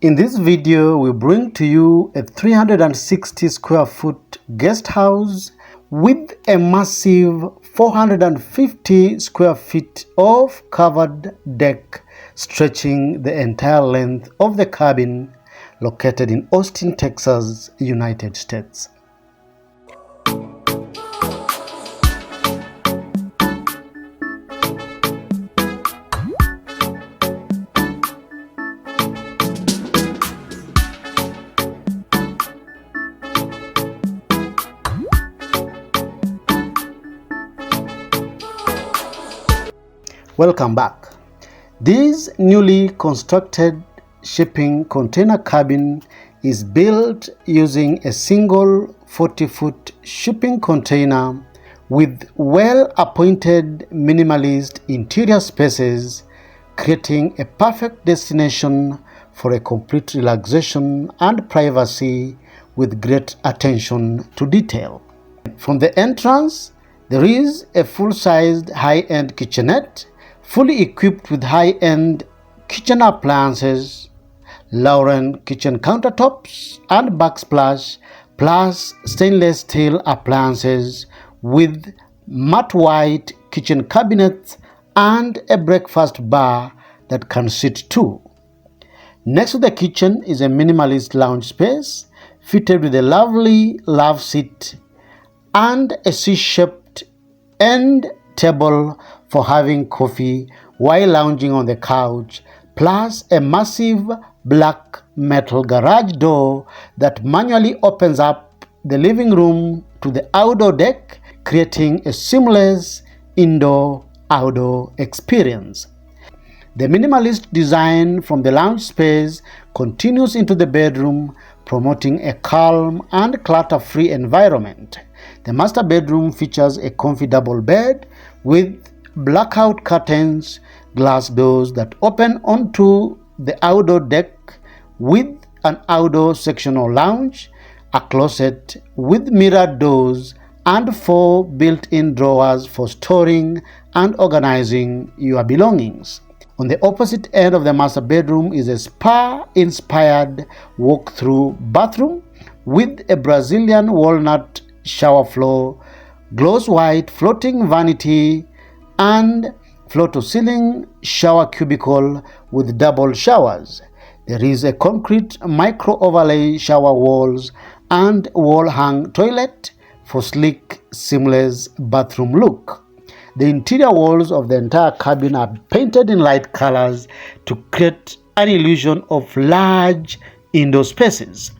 In this video, we bring to you a 360 square foot guest house with a massive 450 square feet of covered deck stretching the entire length of the cabin, located in Austin, Texas, United States. Welcome back. This newly constructed shipping container cabin is built using a single 40-foot shipping container with well-appointed minimalist interior spaces, creating a perfect destination for a complete relaxation and privacy with great attention to detail. From the entrance, there is a full-sized high-end kitchenette, fully equipped with high-end kitchen appliances, Lauren kitchen countertops and backsplash, plus stainless steel appliances with matte white kitchen cabinets and a breakfast bar that can sit two. Next to the kitchen is a minimalist lounge space fitted with a lovely love seat and a C-shaped end table for having coffee while lounging on the couch, plus a massive black metal garage door that manually opens up the living room to the outdoor deck, creating a seamless indoor-outdoor experience. The minimalist design from the lounge space continues into the bedroom, promoting a calm and clutter-free environment. The master bedroom features a comfy double bed with blackout curtains, glass doors that open onto the outdoor deck with an outdoor sectional lounge, a closet with mirrored doors, and 4 built-in drawers for storing and organizing your belongings. On the opposite end of the master bedroom is a spa-inspired walk-through bathroom with a Brazilian walnut shower floor, gloss white floating vanity, and floor-to-ceiling shower cubicle with double showers. There is a concrete micro-overlay shower walls and wall-hung toilet for sleek, seamless bathroom look. The interior walls of the entire cabin are painted in light colors to create an illusion of large indoor spaces.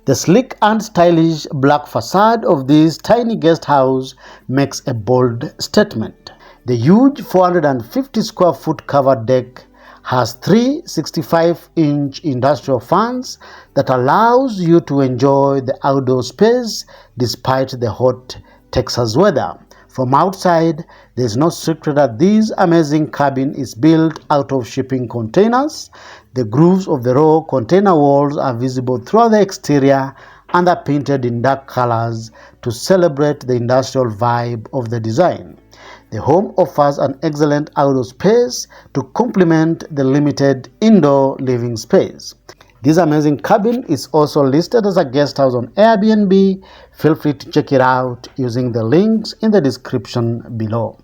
The sleek and stylish black facade of this tiny guest house makes a bold statement. The huge 450 square foot covered deck has 3 65-inch industrial fans that allows you to enjoy the outdoor space despite the hot Texas weather. From outside, there is no secret that this amazing cabin is built out of shipping containers. The grooves of the raw container walls are visible throughout the exterior and are painted in dark colors to celebrate the industrial vibe of the design. The home offers an excellent outdoor space to complement the limited indoor living space. This amazing cabin is also listed as a guest house on Airbnb. Feel free to check it out using the links in the description below.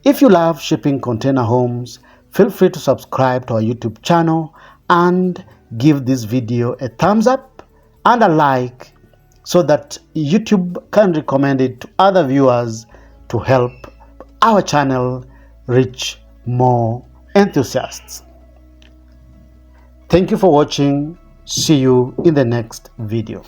If you love shipping container homes, feel free to subscribe to our YouTube channel and give this video a thumbs up and a like so that YouTube can recommend it to other viewers to help our channel reach more enthusiasts. Thank you for watching. See you in the next video.